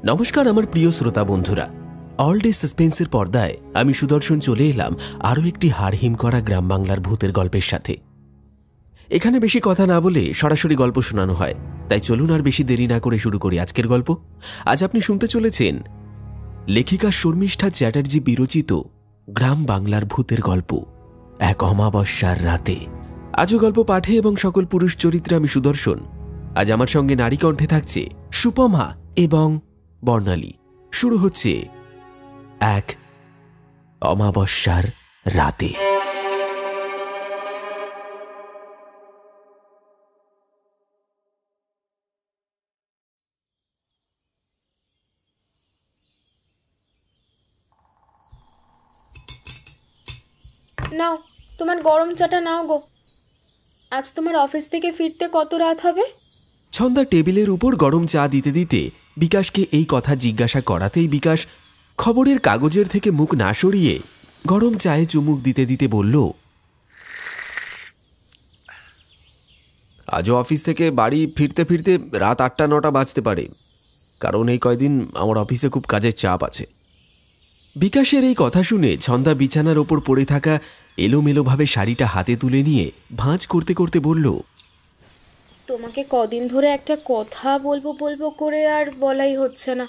নমস্কার আমার প্রিয় শ্রোতা বন্ধুরা, অল ডে সাসপেন্সের পর্দায় আমি সুদর্শন চলে এলাম আরও একটি হাড়হিম করা গ্রাম বাংলার ভূতের গল্পের সাথে। এখানে বেশি কথা না বলে সরাসরি গল্প শোনানো হয়, তাই চলুন আর বেশি দেরি না করে শুরু করি আজকের গল্প। আজ আপনি শুনতে চলেছেন লেখিকা শর্মিষ্ঠা চ্যাটার্জি বিরচিত গ্রাম বাংলার ভূতের গল্প এক অমাবস্যার রাতে। আজও গল্প পাঠে এবং সকল পুরুষ চরিত্রে আমি সুদর্শন। আজ আমার সঙ্গে নারী কণ্ঠে থাকছে সুপমা এবং বর্ণালী। শুরু হচ্ছে এক অমাবস্যার রাতে। নাও তোমার গরম চাটা নাও গো। আজ তোমার অফিস থেকে ফিরতে কত রাত হবে? ছন্দা টেবিলের উপর গরম চা দিতে দিতে বিকাশকে এই কথা জিজ্ঞাসা করাতেই বিকাশ খবরের কাগজের থেকে মুখ না সরিয়ে গরম চায়ে চুমুক দিতে দিতে বলল, আজও অফিস থেকে বাড়ি ফিরতে ফিরতে রাত ৮টা-৯টা বাজতে পারে, কারণ এই কয়দিন আমার অফিসে খুব কাজের চাপ আছে। বিকাশের এই কথা শুনে ছন্দা বিছানার ওপর পড়ে থাকা এলোমেলোভাবে শাড়িটা হাতে তুলে নিয়ে ভাঁজ করতে করতে বলল, তোমাকে কদিন ধরে একটা কথা বলবো বলবো করে আর বলাই হচ্ছে না।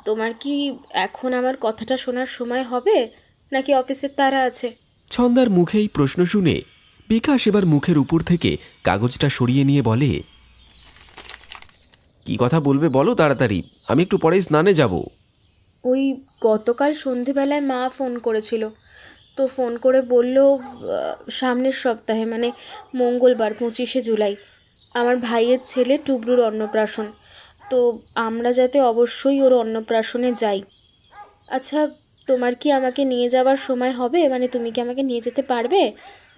তোমার কি এখন আমার কথাটা শোনার সময় হবে, নাকি অফিসের তাড়া আছে? ছন্দার মুখে এই প্রশ্ন শুনে বিকাশ এবার মুখের উপর থেকে কাগজটা সরিয়ে নিয়ে বলে, কি কথা বলবে বলো তাড়াতাড়ি, আমি একটু পরে স্নানে যাব। ওই গতকাল সন্ধেবেলায় মা ফোন করেছিল, তো ফোন করে বলল সামনের সপ্তাহে মানে মঙ্গলবার 25শে জুলাই আমার ভাইয়ের ছেলে টুবলুর অন্নপ্রাশন, তো আমরা যাতে অবশ্যই ওর অন্নপ্রাশনে যাই। আচ্ছা, তোমার কি আমাকে নিয়ে যাওয়ার সময় হবে? মানে তুমি কি আমাকে নিয়ে যেতে পারবে,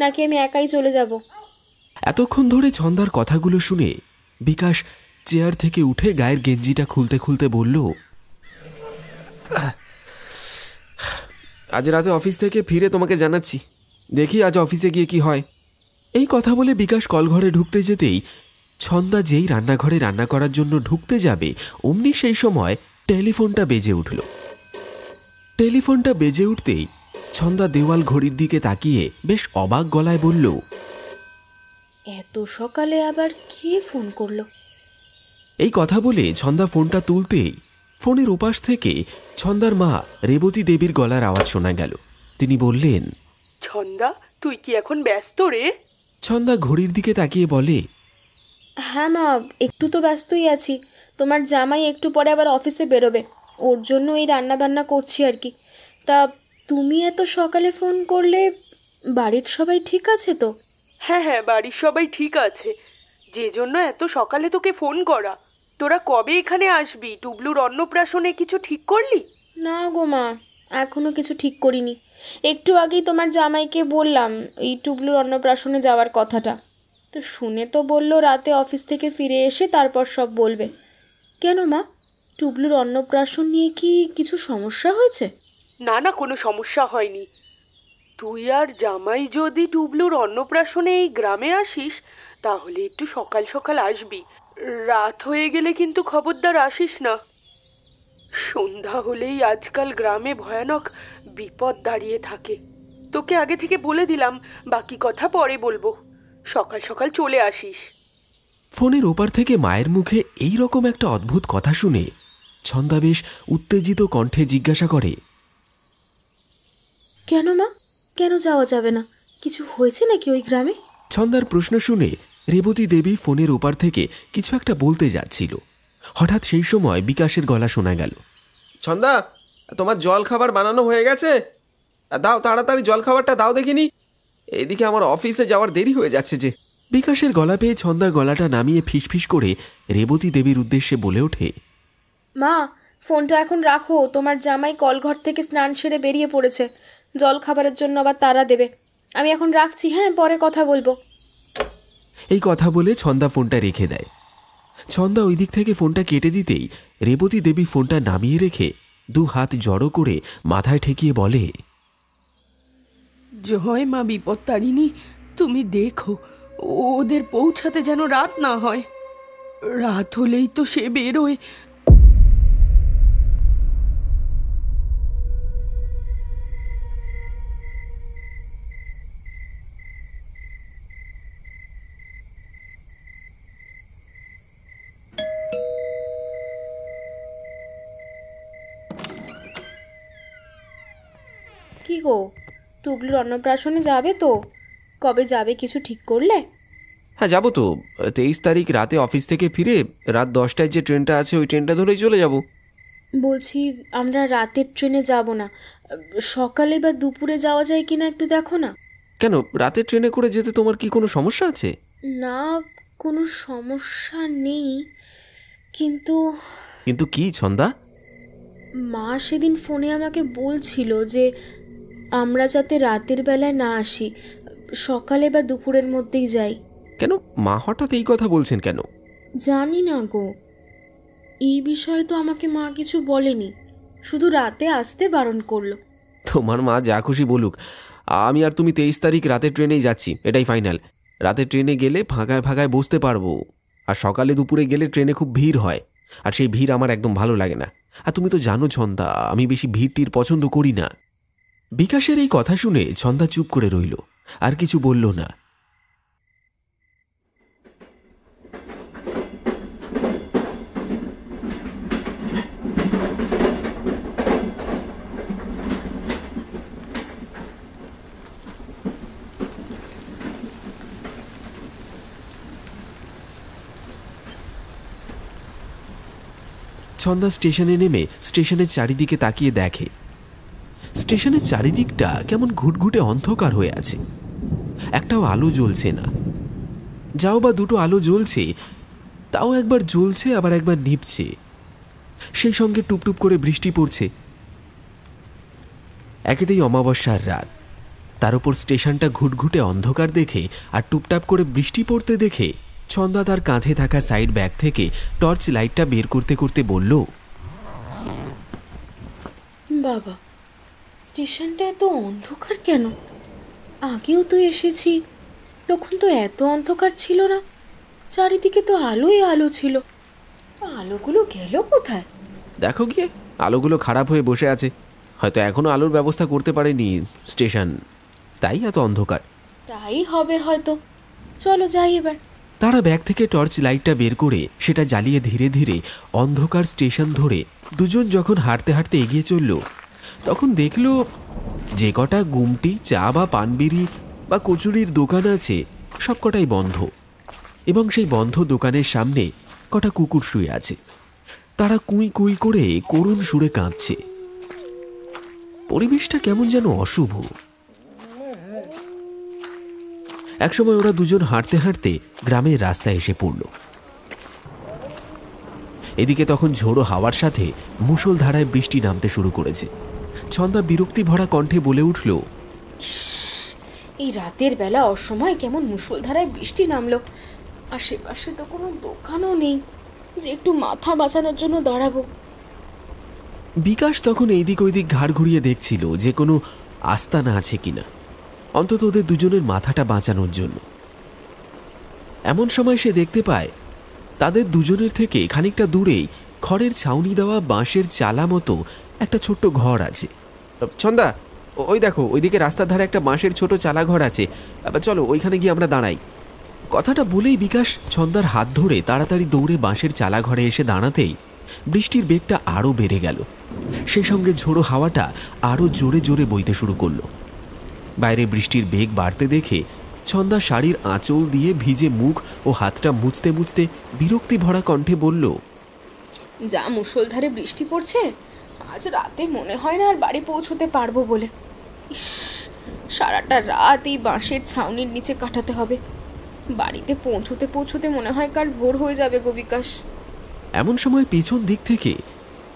নাকি আমি একাই চলে যাব? এতক্ষণ ধরে ছন্দার কথাগুলো শুনে বিকাশ চেয়ার থেকে উঠে গায়ের গেঞ্জিটা খুলতে খুলতে বলল, আজ রাতে অফিস থেকে ফিরে তোমাকে জানাচ্ছি, দেখি আজ অফিসে গিয়ে কি হয়। এই কথা বলে বিকাশ কলঘরে ঢুকতে যেতেই ছন্দা যেই রান্নাঘরে রান্না করার জন্য ঢুকতে যাবে অমনি সেই সময় টেলিফোনটা বেজে উঠল। টেলিফোনটা বেজে উঠতেই ছন্দা দেওয়াল ঘড়ির দিকে তাকিয়ে বেশ অবাক গলায় বলল, এত সকালে আবার কে ফোন করলো? এই কথা বলে ছন্দা ফোনটা তুলতেই ফোনের ওপাশ থেকে ছন্দার মা রেবতী দেবীর গলার আওয়াজ শোনা গেল। তিনি বললেন, ছন্দা, তুই কি এখন ব্যস্ত রে? ছন্দা ঘড়ির দিকে তাকিয়ে বলে, হ্যাঁ মা, একটু তো ব্যস্তই আছি। তোমার জামাই একটু পরে আবার অফিসে বেরোবে, ওর জন্য এই রান্না বান্না করছি আর কি। তা তুমি এত সকালে ফোন করলে, বাড়ির সবাই ঠিক আছে তো? হ্যাঁ হ্যাঁ, বাড়ির সবাই ঠিক আছে, যে জন্য এত সকালে তোকে ফোন করা। তোরা কবে এখানে আসবি? টুবলুর অন্নপ্রাশনে কিছু ঠিক করলি? না গো মা, এখনো কিছু ঠিক করিনি। একটু আগেই তোমার জামাইকে বললাম এই টুবলুর অন্নপ্রাশনে যাওয়ার কথাটা, তো শুনে তো বললো রাতে অফিস থেকে ফিরে এসে তারপর সব বলবে। কেন মা, টুবলুর অন্নপ্রাশন নিয়ে কি কিছু সমস্যা হয়েছে? না না, কোনো সমস্যা হয়নি। তুই আর জামাই যদি টুবলুর অন্নপ্রাশনে এই গ্রামে আসিস, তাহলে একটু সকাল সকাল আসবি। রাত হয়ে গেলে কিন্তু খবরদার আসিস না। সন্ধ্যা হলেই আজকাল গ্রামে ভয়ানক বিপদ দাঁড়িয়ে থাকে। তোকে আগে থেকে বলে দিলাম, বাকি কথা পরে বলবো। সকাল সকাল চলে আসিস। ফোনের ওপার থেকে মায়ের মুখে এই রকম একটা অদ্ভুত কথা শুনে ছন্দা বেশ উত্তেজিত কণ্ঠে জিজ্ঞাসা করে, কেন মা, কেন যাওয়া যাবে না? কিছু হয়েছে নাকি ওই গ্রামে? ছন্দার প্রশ্ন শুনে রেবতী দেবী ফোনের ওপার থেকে কিছু একটা বলতে যাচ্ছিল। হঠাৎ সেই সময় বিকাশের গলা শোনা গেল, ছন্দা, তোমার জল খাবার বানানো হয়ে গেছে? দাও তাড়াতাড়ি জল খাবারটা দাও দেখিনি, এদিকে আমার অফিসে যাওয়ার দেরি হয়ে যাচ্ছে যে। বিকাশের গলা পেয়ে ছন্দা গলাটা নামিয়ে ফিসফিস করে রেবতী দেবীর উদ্দেশ্যে বলে ওঠে, মা, ফোনটা এখন রাখো, তোমার জামাই কলঘর থেকে স্নান সেরে বেরিয়ে পড়েছে, জল খাবারের জন্য আবার তাড়া দেবে। আমি এখন রাখছি, হ্যাঁ পরে কথা বলবো। এই কথা বলে ছন্দা ফোনটা রেখে দেয়। ছন্দা ওই দিক থেকে ফোনটা কেটে দিতেই রেবতী দেবী ফোনটা নামিয়ে রেখে দু হাত জড়ো করে মাথায় ঠেকিয়ে বলে, জয় মা বিপত্তারিণী, তুমি দেখো ওদের পৌঁছাতে যেন রাত না হয়। রাত হলেই তো সে বেরোয়। কি গো, টুবলুর অন্নপ্রাশনে যাবে তো? কবে যাবে কিছু ঠিক করলে? হ্যাঁ, যাবো তো। 23 তারিখ রাতে অফিস থেকে ফিরে রাত 10টায় যে ট্রেনটা আছে ওই ট্রেনটা ধরেই চলে যাব। বলছি আমরা রাতের ট্রেনে যাব না, সকালে বা দুপুরে যাওয়া যায় কিনা একটু দেখো না। কেন, রাতের ট্রেনে করে যেতে তোমার কি কোনো সমস্যা আছে? না, কোনো সমস্যা নেই, কিন্তু কিন্তু কি ছন্দা? মা সেদিন ফোনে আমাকে বলছিল যে আমরা যাতে রাতের বেলায় না আসি, সকালে বা দুপুরের মধ্যেই যাই। কেন, মা হঠাৎ এই কথা বলছেন কেন? জানি না গো, এই বিষয়ে তো আমাকে মা কিছু বলেনি, শুধু রাতে আসতে বারণ করলো। তোমার মা যা খুশি বলুক, আমি আর তুমি 23 তারিখ রাতের ট্রেনেই যাচ্ছি, এটাই ফাইনাল। রাতের ট্রেনে গেলে ফাঁকায় ফাঁকায় বসতে পারবো, আর সকালে দুপুরে গেলে ট্রেনে খুব ভিড় হয়, আর সেই ভিড় আমার একদম ভালো লাগে না। আর তুমি তো জানো ছন্দা, আমি বেশি ভিড়টির পছন্দ করি না। বিকাশের এই কথা শুনে ছন্দা চুপ করে রইল, আর কিছু বলল না। ছন্দা স্টেশনে নেমে স্টেশনের চারিদিকে তাকিয়ে দেখে স্টেশনের চারিদিকটা কেমন ঘুটঘুটে অন্ধকার হয়ে আছে, একটাও আলো জ্বলছে না। যাও বা দুটো আলো জ্বলছে, তাও একবার জ্বলছে আবার একবার নিভছে। সেই সঙ্গে টুপটুপ করে বৃষ্টি পড়ছে। একেতেই অমাবস্যার রাত, তার উপর স্টেশনটা ঘুটঘুটে অন্ধকার দেখে আর টুপটাপ করে বৃষ্টি পড়তে দেখে ছন্দা তার কাঁধে থাকা সাইড ব্যাগ থেকে টর্চ লাইটটা বের করতে করতে বলল, বাবা, স্টেশনটা এত অন্ধকার কেন? আগেও তো এসেছি, তখন তো এত অন্ধকার ছিল না, চারিদিকে তো আলোই আলো ছিল। আলোগুলো গেল কোথায়? দেখো গিয়ে, আলোগুলো খারাপ হয়ে বসে আছে, হয়তো এখনো আলোর ব্যবস্থা করতে পারেনি স্টেশন, তাই এত অন্ধকার। তাই হবে হয়তো, চলো যাই এবার। তারা ব্যাগ থেকে টর্চ লাইটটা বের করে সেটা জ্বালিয়ে ধীরে ধীরে অন্ধকার স্টেশন ধরে দুজন যখন হাঁটতে হাঁটতে এগিয়ে চলল, তখন দেখল যে কটা গুমটি, চা বা পানবিড়ি বা কচুরির দোকান আছে সব কটাই বন্ধ, এবং সেই বন্ধ দোকানের সামনে কটা কুকুর শুয়ে আছে। তারা কুই কুই করে করুণ সুরে কাঁদছে। পরিবেশটা কেমন যেন অশুভ। একসময় ওরা দুজন হাঁটতে হাঁটতে গ্রামের রাস্তায় এসে পড়ল। এদিকে তখন ঝোড়ো হাওয়ার সাথে মুষলধারায় বৃষ্টি নামতে শুরু করেছে। ছন্দা বিরক্তি ভরা কণ্ঠে বলে উঠল, এই রাতের বেলা অসময় কেমন মুষলধারায় বৃষ্টি নামলো, আশেপাশে তো কোনো দোকানও নেই যে একটু মাথা বাঁচানোর জন্য দাঁড়াবো। বিকাশ তখন এইদিক ওইদিক ঘাড় ঘুরিয়ে দেখছিল যে কোনো আস্তানা আছে কিনা, অন্তত ওদের দুজনের মাথাটা বাঁচানোর জন্য। এমন সময় সে দেখতে পায় তাদের দুজনের থেকে খানিকটা দূরেই খড়ের ছাউনি দেওয়া বাঁশের চালা মতো একটা ছোট্ট ঘর আছে। ছন্দা, ওই দেখো, ওইদিকে রাস্তার ধারে একটা বাঁশের ছোট চালা ঘর আছে, চলো ওইখানে গিয়ে আমরা দাঁড়াই। কথাটা বলেই বিকাশ ছন্দার হাত ধরে তাড়াতাড়ি দৌড়ে বাঁশের চালা ঘরে এসে দাঁড়াতেই বৃষ্টির বেগটা আরও বেড়ে গেল। সেই সঙ্গে ঝোড়ো হাওয়াটা আরও জোরে জোরে বইতে শুরু করলো। বাইরে বৃষ্টির বেগ বাড়তে দেখে ছন্দা শাড়ির আঁচল দিয়ে ভিজে মুখ ও হাতটা মুছতে মুছতে বিরক্তি ভরা কণ্ঠে বলল, যা মুষলধারে বৃষ্টি পড়ছে, আজ রাতে মনে হয় না আর বাড়ি পৌঁছতে পারবো বলে। ইস, সারাটা রাত এই বাঁশের ছাউনির নিচে কাটাতে হবে। বাড়িতে পৌঁছতে পৌঁছতে মনে হয় কাল ভোর হয়ে যাবে গো বিকাশ। এমন সময় পেছন দিক থেকে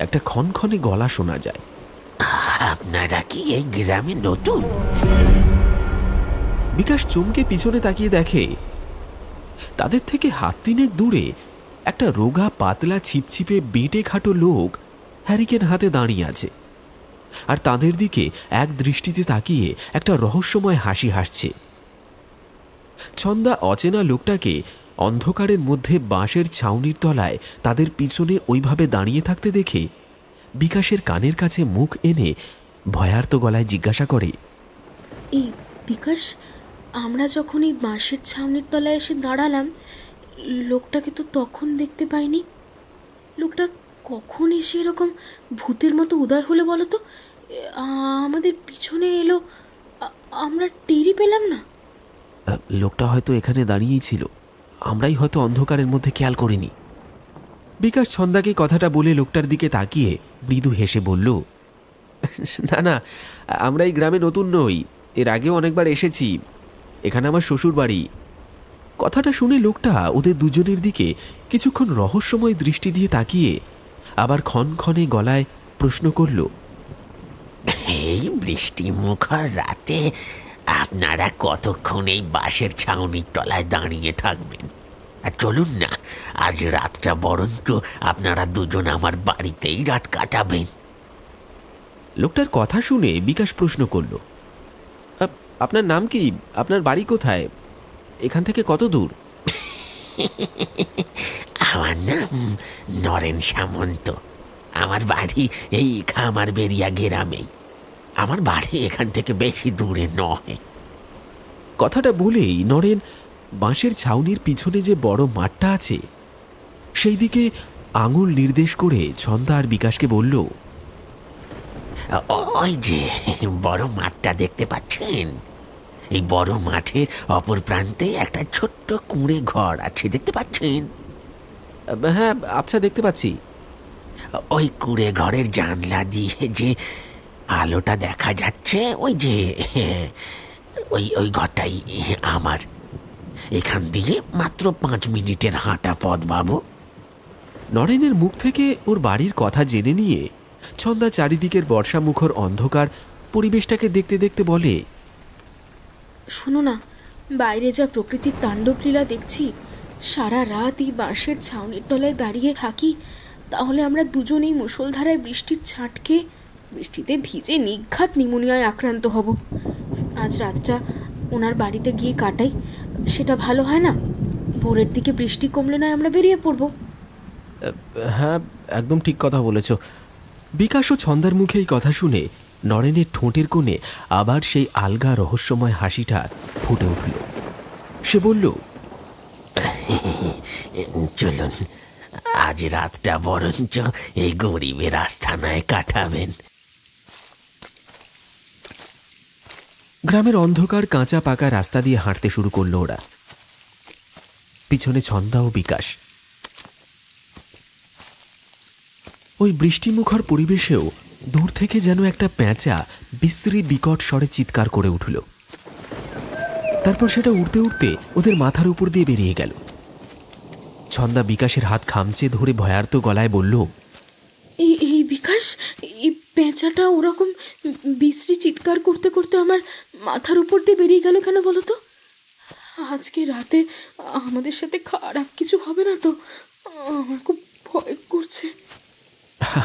একটা ক্ষণক্ষণে গলা শোনা যায়, আপনারা কি এই গ্রামে নতুন? বিকাশ চমকে পিছনে তাকিয়ে দেখে তাদের থেকে হাত তিনেক দূরে একটা রোগা পাতলা ছিপছিপে বেঁটে খাটো লোক হ্যারিকেন হাতে দাঁড়িয়ে আছে, আর তাদের দিকে এক দৃষ্টিতে তাকিয়ে একটা রহস্যময় হাসি হাসছে। ছন্দা অচেনা লোকটাকে অন্ধকারের মধ্যে বাঁশের ছাউনির তলায় তাদের পিছনে ওইভাবে দাঁড়িয়ে থাকতে দেখে বিকাশের কানের কাছে মুখ এনে ভয়ার্ত গলায় জিজ্ঞাসা করে, এই বিকাশ, আমরা যখন এই বাঁশের ছাউনির তলায় এসে দাঁড়ালাম, লোকটাকে তো তখন দেখতে পাইনি। লোকটা কখন এসে এরকম ভূতের মতো উদয় হলো বলো তো? আমাদের পিছনে এলো, আমরা টেরই পেলাম না। লোকটা হয়তো এখানে দাঁড়িয়েই ছিল, আমরাই হয়তো অন্ধকারের মধ্যে খেয়াল করিনি। বিকাশ ছন্দাকে কথাটা বলে লোকটার দিকে তাকিয়ে মৃদু হেসে বলল, না না, আমরা এই গ্রামে নতুন নই, এর আগেও অনেকবার এসেছি, এখানে আমার শ্বশুর বাড়ি। কথাটা শুনে লোকটা ওদের দুজনের দিকে কিছুক্ষণ রহস্যময় দৃষ্টি দিয়ে তাকিয়ে আবার ক্ষণক্ষণে গলায় প্রশ্ন করল, এই বৃষ্টি মুখর রাতে আপনারা কতক্ষণ এই বাঁশের ছাউনির তলায় দাঁড়িয়ে থাকবেন? আর চলুন না, আজ রাতটা বরঞ্চ আপনারা দুজন আমার বাড়িতেই রাত কাটাবেন। লোকটার কথা শুনে বিকাশ প্রশ্ন করল, আপনার নাম কি? আপনার বাড়ি কোথায়? এখান থেকে কত দূর? আমার নাম নরেন সামন্ত। আমার বাড়ি এই খামার বেরিয়া গ্রামেই। আমার বাড়ি এখান থেকে বেশি দূরে নয়। কথাটা বলেই নরেন বাঁশের ছাউনির পিছনে যে বড় মাঠটা আছে সেই দিকে আঙুল নির্দেশ করে ছন্দা আর বিকাশকে বলল, ওই যে বড় মাঠটা দেখতে পাচ্ছেন, এই বড় মাঠের অপর প্রান্তে একটা ছোট্ট কুঁড়ে ঘর আছে, দেখতে পাচ্ছেন? হ্যাঁ, আচ্ছা, দেখতে পাচ্ছি। ওই কুঁড়ে ঘরের জানলা দিয়ে যে আলোটা দেখা যাচ্ছে, ওই যে ওই ঘরটাই আমার। এখান দিয়ে মাত্র 5 মিনিটের হাঁটা পথ, বাবু। নরেনের মুখ থেকে ওর বাড়ির কথা জেনে নিয়ে ছন্দা চারিদিকের বর্ষামুখর অন্ধকার পরিবেশটাকে দেখতে দেখতে বলে, শোনো না, বাইরে যা প্রকৃতির তাণ্ডবলীলা দেখছি, সারা রাত এই বাঁশের ছাউনির তলায় দাঁড়িয়ে থাকি, তাহলে আমরা দুজনেই মুষলধারায় বৃষ্টির ছাঁটকে বৃষ্টিতে ভিজে নিঘাত নিউমোনিয়ায় আক্রান্ত হব। আজ রাতটা ওনার বাড়িতে গিয়ে কাটাই, সেটা ভালো হয় না? ভোরের দিকে বৃষ্টি কমলে না আমরা বেরিয়ে পড়ব। হ্যাঁ, একদম ঠিক কথা বলেছ। বিকাশ ও ছন্দার মুখে এই কথা শুনে নরেনের ঠোঁটের কোণে আবার সেই আলগা রহস্যময় হাসিটা ফুটে উঠল। সে বলল, চলুন, আজ রাতটা বরঞ্চ এই গরিবের আস্থানায় কাটাবেন। গ্রামের অন্ধকার কাঁচা পাকা রাস্তা দিয়ে হাঁটতে শুরু করলো ওরা, পিছনে ছন্দা ও বিকাশ। ওই বৃষ্টিমুখর পরিবেশেও দূর থেকে যেন একটা প্যাঁচা বিশ্রী বিকট স্বরে চিৎকার করে উঠল। তারপর সেটা উড়তে উড়তে ওদের মাথার উপর দিয়ে বেরিয়ে গেল। ছন্দা বিকাশের হাত খামচে ধরে ভয়ার্ত গলায় বলল, এই বিকাশ, এই পেঁচাটা ওরকম বিশ্রী চিৎকার করতে করতে আমার মাথার উপর দিয়ে বেরিয়ে গেল কেন বলো তো? আজকে রাতে আমাদের সাথে খারাপ কিছু হবে না তো? আমার খুব ভয় করছে।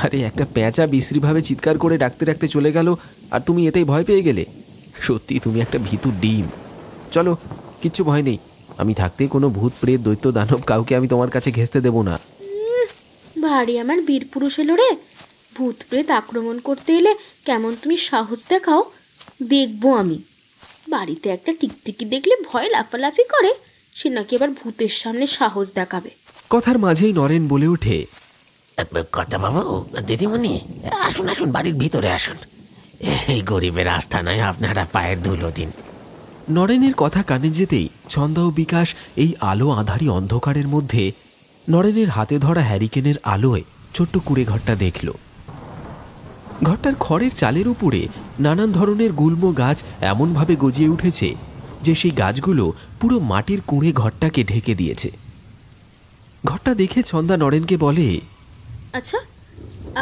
আরে, একটা প্যাঁচা বিশ্রীভাবে চিৎকার করে ডাকতে ডাকতে চলে গেল আর তুমি এতেই ভয় পেয়ে গেলে? সত্যি তুমি একটা ভীতু ডিম। চলো, কিচ্ছু ভয় নেই, আমি থাকতে কোনো ভূত প্রেত দৈত্য দানব কাউকে আমি তোমার কাছে ঘেঁষতে দেবো না। ভারী আমার বীর পুরুষ এলো রে। ভূত প্রেত আক্রমণ করতে এলে কেমন তুমি সাহস দেখাও, দেখবো আমি। বাড়িতে একটা টিকটিকি দেখলে ভয় লাফালাফি করে, সে নাকি এবার ভূতের সামনে সাহস দেখাবে। কথার মাঝেই নরেন বলে ওঠে, কথা বাবু, দিদিমণি, আসুন আসুন, বাড়ির ভিতরে আসুন। এই গরিবের আস্থানায় আপনারা পায়ের ধুলো দিন। নরেনের কথা কানে যেতেই ছন্দা ও বিকাশ এই আলো আঁধারি অন্ধকারের মধ্যে নরেনের হাতে ধরা হ্যারিকেনের আলোয় ছোট্ট কুঁড়ে ঘরটা দেখল। ঘরটার খড়ের চালের উপরে নানান ধরনের গুল্ম গাছ এমনভাবে গজিয়ে উঠেছে যে সেই গাছগুলো পুরো মাটির কুঁড়ে ঘরটাকে ঢেকে দিয়েছে। ঘরটা দেখে ছন্দা নরেনকে বলে, আচ্ছা,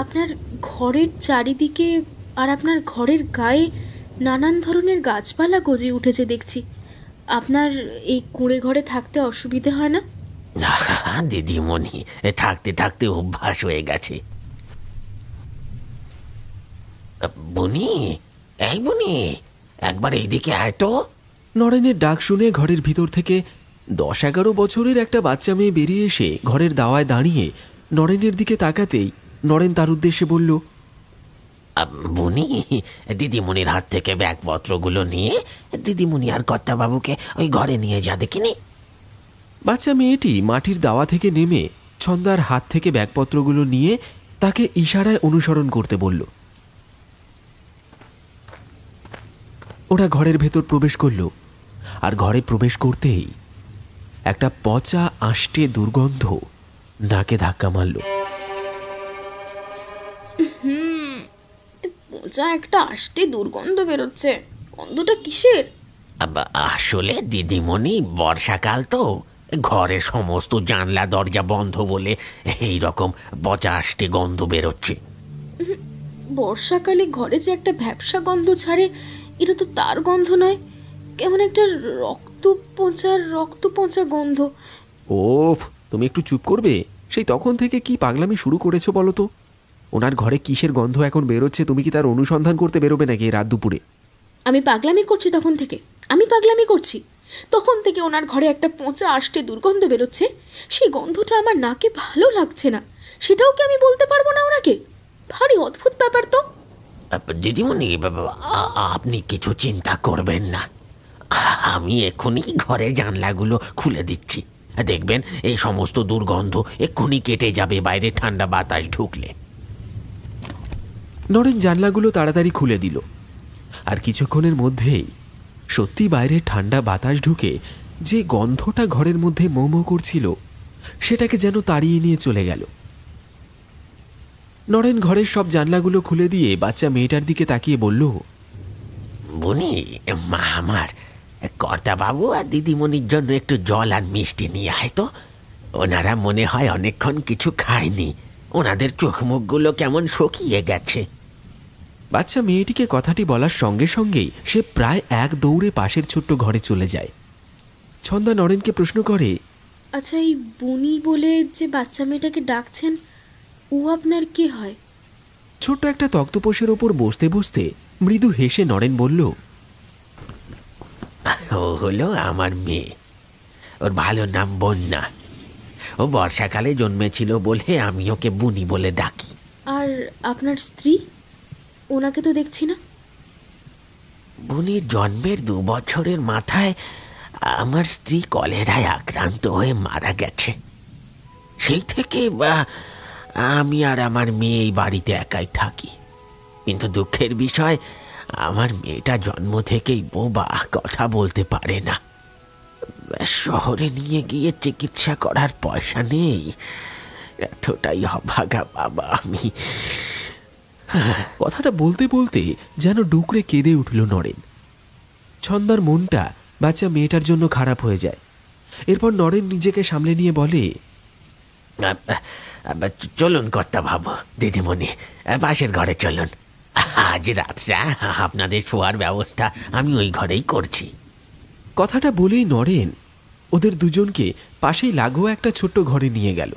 আপনার ঘরের চারিদিকে আর আপনার ঘরের গায়ে নানান ধরনের গাছপালা গজিয়ে উঠেছে দেখছি, আপনার এই কুঁড়ে ঘরে থাকতে অসুবিধে হয় না? দিদিমণি, থাকতে থাকতে অভ্যাস হয়ে গেছে। বুনি, এই বুনি, একবার এইদিকে আয় তো। নরেনের ডাক শুনে ঘরের ভিতর থেকে 10-11 বছরের একটা বাচ্চা মেয়ে বেরিয়ে এসে ঘরের দাওয়ায় দাঁড়িয়ে নরেনের দিকে তাকাতেই নরেন তার উদ্দেশ্যে বলল, বুনি, দিদিমণির হাত থেকে ব্যাগপত্রগুলো নিয়ে দিদিমণি আর কর্তাবাবুকে ওই ঘরে নিয়ে যা দেখিনি। বাচ্চা মেয়েটি মাটির দাওয়া থেকে নেমে ছন্দার হাত থেকে ব্যাগপত্রগুলো নিয়ে তাকে ইশারায় অনুসরণ করতে বলল। ওরা ঘরের ভেতর প্রবেশ করল, আর ঘরে প্রবেশ করতেই একটা পচা আষ্টে দুর্গন্ধ নাকে ধাক্কা মারল। পচা একটা আষ্টে দুর্গন্ধ বেরোচ্ছে, গন্ধটা কিসের? আসলে দিদিমণি, বর্ষাকাল তো, ঘরের সমস্ত জানলা দরজা বন্ধ বলে এই রকম পচা আষ্টে গন্ধ বেরোচ্ছে। বর্ষাকালে ঘরে যে একটা ভ্যাপসা গন্ধ ছাড়ে, এটা তো তার গন্ধ নয়, কেমন একটা রক্ত পচা গন্ধ। ওফ, তুমি একটু চুপ করবে? সেই তখন থেকে কি পাগলামি শুরু করেছো বলো তো? ওনার ঘরে কিসের গন্ধ এখন বেরোচ্ছে, তুমি কি তার অনুসন্ধান করতে বেরোবে নাকি রাত দুপুরে? আমি পাগলামি করছি তখন থেকে, আমি পাগলামি করছি তখন থেকে। ওনার ঘরে একটা পচা আষ্টে দুর্গন্ধ বেরোচ্ছে, সেই গন্ধটা আমার নাকে ভালো লাগছে না, সেটাও কি আমি বলতে পারবো না ওনাকে? ভারী অদ্ভুত ব্যাপার তো। দিদিমণি, আপনি কিছু চিন্তা করবেন না, আমি এক্ষুনি ঘরের জানলাগুলো খুলে দিচ্ছি, দেখবেন এই সমস্ত দুর্গন্ধ এক্ষুনি কেটে যাবে বাইরে ঠান্ডা বাতাস ঢুকলে। নরেন জানলাগুলো তাড়াতাড়ি খুলে দিল, আর কিছুক্ষণের মধ্যেই সত্যি বাইরে ঠান্ডা বাতাস ঢুকে যে গন্ধটা ঘরের মধ্যে মো মো করছিল সেটাকে যেন তাড়িয়ে নিয়ে চলে গেল। নরেন ঘরের সব জানলাগুলো খুলে দিয়ে বাচ্চা মেয়েটার দিকে তাকিয়ে বলল, বুনি, মা আমার, কর্তাবাবু আর দিদিমণির জন্য একটু জল আর মিষ্টি নিয়ে আয় তো। ওনারা মনে হয় অনেকক্ষণ কিছু খায়নি, ওনাদের চোখ মুখগুলো কেমন শুকিয়ে গেছে। বাচ্চা মেয়েটিকে কথাটি বলার সঙ্গে সঙ্গেই সে প্রায় এক দৌড়ে পাশের ছোট্ট ঘরে চলে যায়। ছন্দা নরেনকে প্রশ্ন করে, আচ্ছা, এই বুনি বলে যে বাচ্চা মেয়েটাকে ডাকছেন, ও আপনার কে হয়? ছোট্ট একটা তক্তপোষের ওপর বসতে বসতে মৃদু হেসে নরেন বলল, ও হলো আমার মেয়ে, ওর ভালো নাম বন্যা। ও বর্ষাকালে জন্মেছিল বলে আমি ওকে বুনি বলে ডাকি। আর আপনার স্ত্রী, ওনাকে তো দেখছি না। বুনির জন্মের 2 বছরের মাথায় আমার স্ত্রী কলেরায় আক্রান্ত হয়ে মারা গেছে। সেই থেকে আমি আর আমার মেয়ে এই বাড়িতে একাই থাকি। কিন্তু দুঃখের বিষয়, আমার মেয়েটা জন্ম থেকেই বোবা, কথা বলতে পারে না। শহরে নিয়ে গিয়ে চিকিৎসা করার পয়সা নেই, এতটাই অভাগা বাবা আমি। কথাটা বলতে বলতে যেন ডুকরে কেঁদে উঠল নরেন। ছন্দার মনটা বাচ্চা মেয়েটার জন্য খারাপ হয়ে যায়। এরপর নরেন নিজেকে সামলে নিয়ে বলে, চলুন কর্তাবাবু, দিদিমণি, পাশের ঘরে চলুন। আজ রাতটা আপনাদের শোয়ার ব্যবস্থা আমি ওই ঘরেই করছি। কথাটা বলেই নরেন ওদের দুজনকে পাশেই লাগোয়া একটা ছোট্ট ঘরে নিয়ে গেল।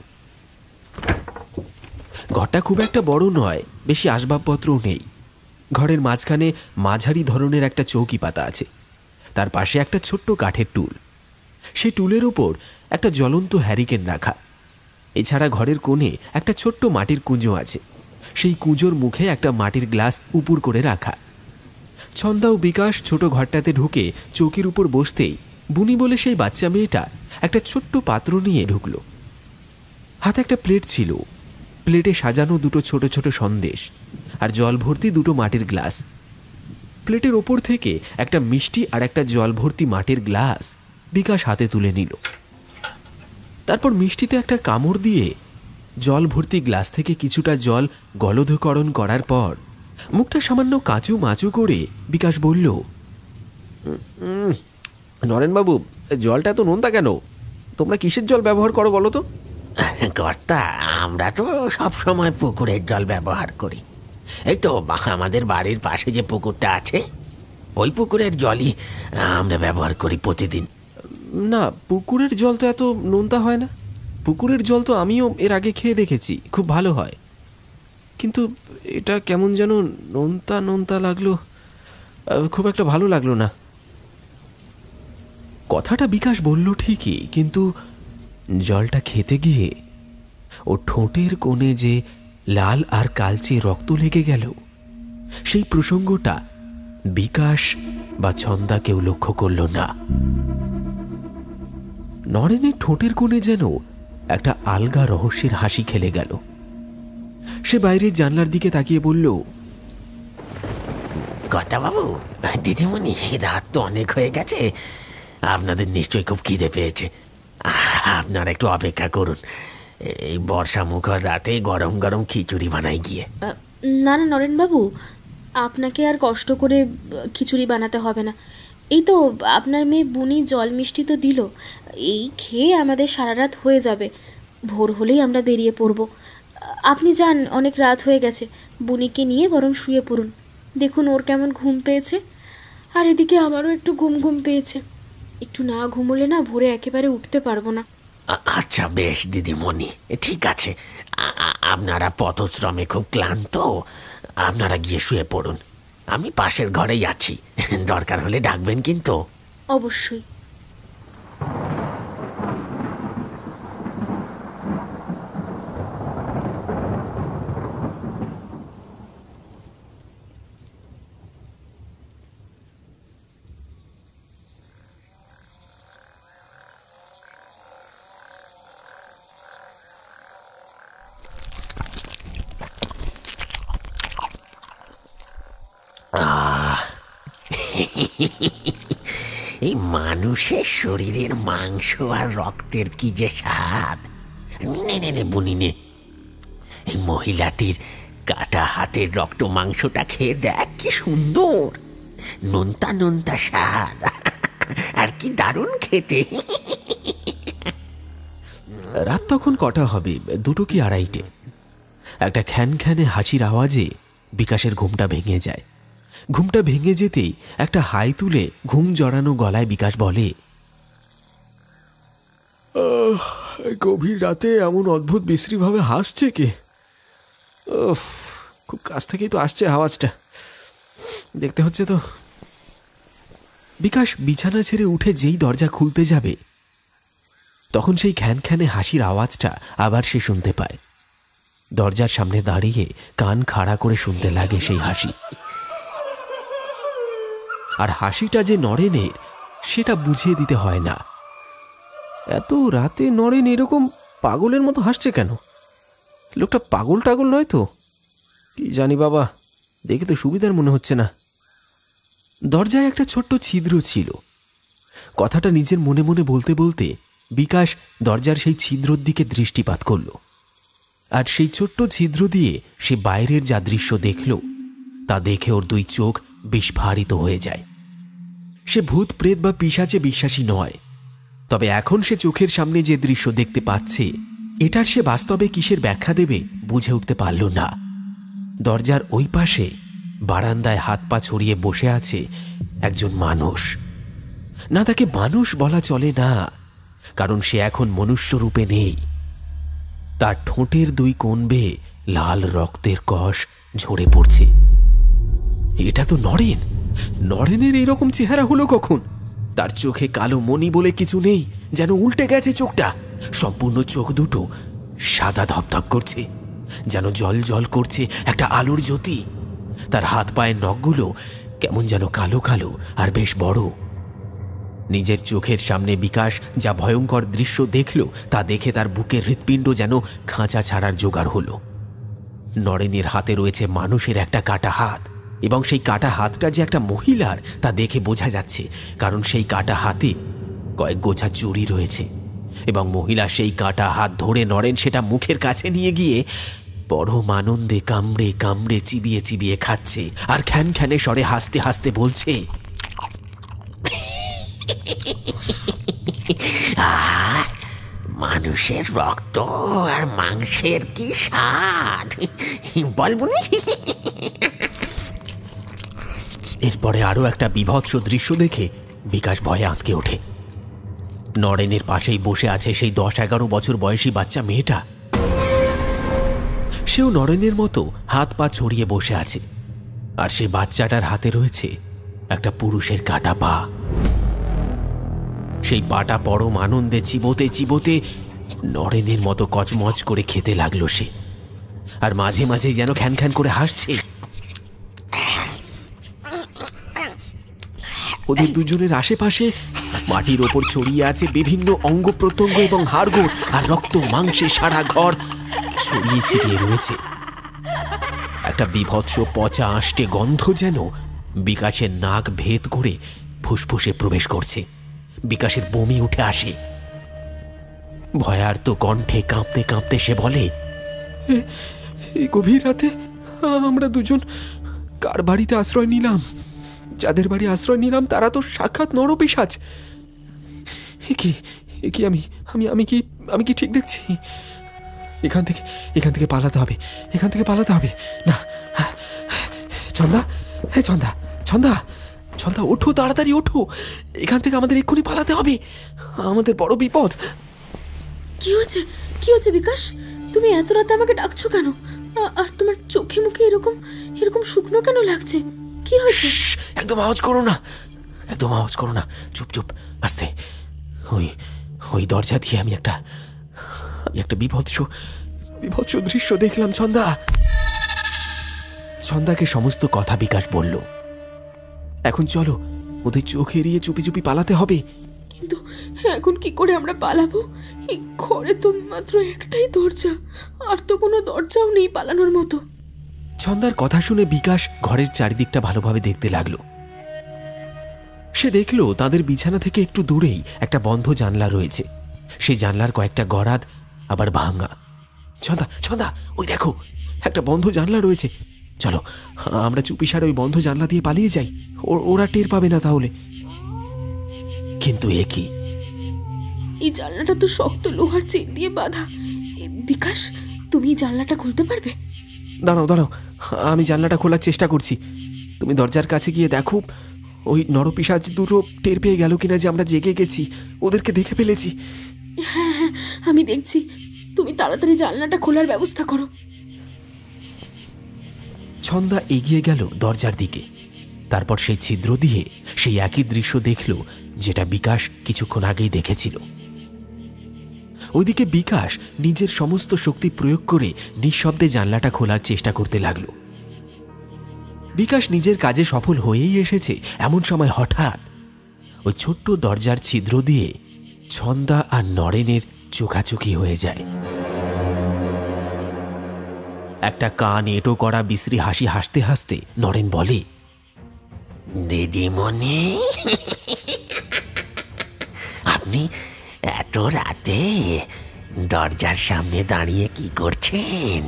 ঘরটা খুব একটা বড় নয়, বেশি আসবাবপত্রও নেই। ঘরের মাঝখানে মাঝারি ধরনের একটা চৌকি পাতা আছে, তার পাশে একটা ছোট্ট কাঠের টুল, সেই টুলের উপর একটা জ্বলন্ত হ্যারিকেন রাখা। এছাড়া ঘরের কোণে একটা ছোট্ট মাটির কুঁজো আছে, সেই কুঁজোর মুখে একটা মাটির গ্লাস উপুর করে রাখা। ছন্দা ও বিকাশ ছোট ঘরটাতে ঢুকে চৌকির উপর বসতেই বুনি বলে সেই বাচ্চা মেয়েটা একটা ছোট্ট পাত্র নিয়ে ঢুকল। হাতে একটা প্লেট ছিল, প্লেটে সাজানো 2 ছোট ছোট সন্দেশ আর জল ভর্তি 2 মাটির গ্লাস। প্লেটের ওপর থেকে একটা মিষ্টি আর একটা জল ভর্তি মাটির গ্লাস বিকাশ হাতে তুলে নিল। তারপর মিষ্টিতে একটা কামড় দিয়ে জল ভর্তি গ্লাস থেকে কিছুটা জল গলধকরণ করার পর মুখটা সামান্য কাঁচু মাচু করে বিকাশ বলল, নরেনবাবু, জলটা তো নোনতা কেন? তোমরা কিসের জল ব্যবহার করো বলো তো? কর্তা, আমরা তো সব সময় পুকুরের জল ব্যবহার করি। এই তো আমাদের বাড়ির পাশে যে পুকুরটা আছে, ওই পুকুরের জলই আমরা ব্যবহার করি প্রতিদিন। না, পুকুরের জল তো এত নোনতা হয় না। পুকুরের জল তো আমিও এর আগে খেয়ে দেখেছি, খুব ভালো হয়, কিন্তু এটা কেমন যেন নোনতা নোনতা লাগলো, খুব একটা ভালো লাগলো না। কথাটা বিকাশ বলল ঠিকই, কিন্তু জলটা খেতে গিয়ে ও ঠোঁটের কোণে যে লাল আর কালচে রক্ত লেগে গেল, সেই প্রসঙ্গটা বিকাশ বা ছন্দা কেউ লক্ষ্য করল না। নরেনের ঠোঁটের কোণে যেন একটা আলগা রহস্যের হাসি খেলে গেল। সে বাইরের জানলার দিকে তাকিয়ে বলল, কর্তাবাবু, দিদিমণি, রাত তো অনেক হয়ে গেছে, আপনাদের নিশ্চয়ই খুব খিদে পেয়েছে। আপনারা একটু অপেক্ষা করুন, এই বর্ষা মুখর রাতে গরম গরম খিচুড়ি বানাই গিয়ে। না না নরেনবাবু, আপনাকে আর কষ্ট করে খিচুড়ি বানাতে হবে না। এই তো আপনার মেয়ে বুনি জল মিষ্টি তো দিল, এই খেয়ে আমাদের সারা রাত হয়ে যাবে। ভোর হলেই আমরা বেরিয়ে পড়ব। আপনি যান, অনেক রাত হয়ে গেছে। বুনিকে নিয়ে বরং শুয়ে পড়ুন, দেখুন ওর কেমন ঘুম পেয়েছে। আর এদিকে আমারও একটু ঘুম ঘুম পেয়েছে, একটু না ঘুমোলে না ভোরে একেবারে উঠতে পারবো না। আচ্ছা বেশ দিদিমণি, ঠিক আছে। আপনারা পথশ্রমে খুব ক্লান্ত, আপনারা গিয়ে শুয়ে পড়ুন। আমি পাশের ঘরেই আছি, দরকার হলে ডাকবেন কিন্তু। অবশ্যই। এই মানুষের শরীরের মাংস আর রক্তের কি যে স্বাদ! নে বুনি নে, এই মহিলাটির কাটা হাতের রক্ত মাংসটা খেয়ে দেখ, কি সুন্দর নোনতা নোনতা স্বাদ, আর কি দারুণ খেতে। রাত তখন কটা হবে, 2 কি 2:30। একটা খ্যানখ্যানে হাসির আওয়াজে বিকাশের ঘুমটা ভেঙে যায়। ঘুমটা ভেঙে যেতেই একটা হাই তুলে ঘুম জড়ানো গলায় বিকাশ বলে, গভীর রাতে এমন অদ্ভুত বিশ্রীভাবে হাসছে কে? খুব কাছ থেকেই তো আসছে আওয়াজটা, দেখতে হচ্ছে তো। বিকাশ বিছানা ছেড়ে উঠে যেই দরজা খুলতে যাবে, তখন সেই খ্যানখ্যানে হাসির আওয়াজটা আবার সে শুনতে পায়। দরজার সামনে দাঁড়িয়ে কান খাড়া করে শুনতে লাগে সেই হাসি। আর হাসিটা যে নরেনের, সেটা বুঝিয়ে দিতে হয় না। এত রাতে নরেন এরকম পাগলের মতো হাসছে কেন? লোকটা পাগল টাগল নয় তো? কি জানি বাবা, দেখে তো সুবিধার মনে হচ্ছে না। দরজায় একটা ছোট্ট ছিদ্র ছিল। কথাটা নিজের মনে মনে বলতে বলতে বিকাশ দরজার সেই ছিদ্রর দিকে দৃষ্টিপাত করল। আর সেই ছোট্ট ছিদ্র দিয়ে সে বাইরের যা দৃশ্য দেখল, তা দেখে ওর 2 চোখ বিস্ফারিত হয়ে যায়। সে ভূত প্রেত বা পিশাচে বিশ্বাসী নয়, তবে এখন সে চোখের সামনে যে দৃশ্য দেখতে পাচ্ছে, এটার সে বাস্তবে কিসের ব্যাখ্যা দেবে বুঝে উঠতে পারল না। দরজার ওই পাশে বারান্দায় হাত পা ছড়িয়ে বসে আছে একজন মানুষ। না, তাকে মানুষ বলা চলে না, কারণ সে এখন মনুষ্য রূপে নেই। তার ঠোঁটের 2 কোণ বেয়ে লাল রক্তের কষ ঝরে পড়ছে। এটা তো নরেন। নরেনের এইরকম চেহারা হলো কখন? তার চোখে কালো মণি বলে কিছু নেই, যেন উল্টে গেছে চোখটা। সম্পূর্ণ চোখ দুটো সাদা ধপধপ করছে, যেন জল জল করছে একটা আলোর জ্যোতি। তার হাত পায়ের নখগুলো কেমন যেন কালো কালো আর বেশ বড়। নিজের চোখের সামনে বিকাশ যা ভয়ঙ্কর দৃশ্য দেখল, তা দেখে তার বুকের হৃৎপিণ্ড যেন খাঁচা ছাড়ার জোগাড় হলো। নরেনের হাতে রয়েছে মানুষের একটা কাটা হাত, এবং সেই কাটা হাতটা যে একটা মহিলার তা দেখে বোঝা যাচ্ছে, কারণ সেই কাটা হাতে কয়েক গোছা চুড়ি রয়েছে। এবং মহিলা সেই কাটা হাত ধরে নরেন সেটা মুখের কাছে নিয়ে গিয়ে পরম আনন্দে কামড়ে কামড়ে চিবিয়ে চিবিয়ে খাচ্ছে, আর খ্যানখ্যানে স্বরে হাসতে হাসতে বলছে, মানুষের রক্ত আর মাংসের কি স্বাদ বলবুনি। এরপরে আরো একটা বিভৎস দৃশ্য দেখে বিকাশ ভয়ে আঁতকে ওঠে। নরেনের পাশেই বসে আছে সেই 10-11 বছর বয়সী বাচ্চা মেয়েটা। সেও নরেনের মতো হাত পা ছড়িয়ে বসে আছে, আর সে বাচ্চাটার হাতে রয়েছে একটা পুরুষের কাটা পা। সেই পাটা পরম আনন্দে চিবোতে চিবোতে নরেনের মতো কচমচ করে খেতে লাগলো সে, আর মাঝে মাঝে যেন খ্যানখ্যান করে হাসছে। ওদের দুজনের আশেপাশে মাটির ওপর ছড়িয়ে আছে বিভিন্ন অঙ্গ প্রত্যঙ্গ এবং হাড়গোড়, আর রক্ত মাংসে সারা ঘর ছড়িয়ে ছিটিয়ে রয়েছে। একটা বিভৎস পচা আষ্টে গন্ধ যেন বিকাশের নাক ভেদ করে ফুসফুসে প্রবেশ করছে। বিকাশের বমি উঠে আসে। ভয়ার্ত কণ্ঠে কাঁপতে কাঁপতে সে বলে, এই গভীর রাতে আমরা দুজন কার বাড়িতে আশ্রয় নিলাম? যাদের বাড়ি আশ্রয় নিলাম তারা তো সাক্ষাৎ নরপিশাচ। কি আমি কি ঠিক দেখছি? এখান থেকে পালাতে হবে, এখান থেকে পালাতে হবে। না, ছন্দা, হে ছন্দা, ছন্দা, ছন্দা, ওঠো, তাড়াতাড়ি ওঠো, এখান থেকে আমাদের এক্ষুনি পালাতে হবে, আমাদের বড় বিপদ। কি হচ্ছে বিকাশ? তুমি এত রাতে আমাকে ডাকছো কেন? আর তোমার চোখে মুখে এরকম শুকনো কেন লাগছে? কি হয়েছে? একদম আওয়াজ করো না, একদম আওয়াজ করো না, চুপ চুপ, আস্তে। ওই দরজা দিয়ে আমি একটা বিভৎস দৃশ্য দেখলাম ছন্দা। ছন্দাকে সমস্ত কথা বিকাশ বলল। এখন চলো, ওদের চোখ এড়িয়ে চুপি চুপি পালাতে হবে। কিন্তু এখন কি করে আমরা পালাবো? এই ঘরে তো মাত্র একটাই দরজা, আর তো কোনো দরজাও নেই পালানোর মতো। ছন্দার কথা শুনে বিকাশ ঘরের চারিদিকটা ভালোভাবে দেখতে লাগলো। সে দেখলো তাদের বিছানা থেকে একটু দূরেই একটা বন্ধ জানলা রয়েছে। সেই জানলার কয়েকটা গরাদ আবার ভাঙা। ছন্দা, ছন্দা, ওই দেখো, একটা বন্ধ জানলা রয়েছে। চলো, আমরা চুপিসারে ওই বন্ধ জানলা দিয়ে পালিয়ে যাই, ওরা টের পাবে না তাহলে। কিন্তু এ কি? এই জানলাটা তো শক্ত লোহার চেন দিয়ে বাঁধা। বিকাশ, তুমি এই জানলাটা খুলতে পারবে? দাঁড়াও দাঁড়াও, আমি জানলাটা খোলার চেষ্টা করছি। তুমি দরজার কাছে গিয়ে দেখো ওই নরপিশাচ দুটো টের পেয়ে গেল কিনা যে আমরা জেগে গেছি, ওদেরকে দেখে ফেলেছি। হ্যাঁ, আমি দেখছি। তুমি তাড়াতাড়ি জানলাটা খোলার ব্যবস্থা করো। ছন্দা এগিয়ে গেল দরজার দিকে। তারপর সেই ছিদ্র দিয়ে সেই একই দৃশ্য দেখল যেটা বিকাশ কিছুক্ষণ আগেই দেখেছিল। ওইদিকে বিকাশ নিজের সমস্ত শক্তি প্রয়োগ করে নিঃশব্দে জানলাটা খোলার চেষ্টা করতে লাগল। বিকাশ নিজের কাজে সফল হয়েই এসেছে, এমন সময় হঠাৎ ওই ছোট্ট দরজার ছিদ্র দিয়ে ছন্দা আর নরেনের চোখাচোখি হয়ে যায়। একটা কান এঁটো করা বিশ্রী হাসি হাসতে হাসতে নরেন বলে, দিদিমণি, আপনি এত রাতে দরজার সামনে দাঁড়িয়ে কি করছেন?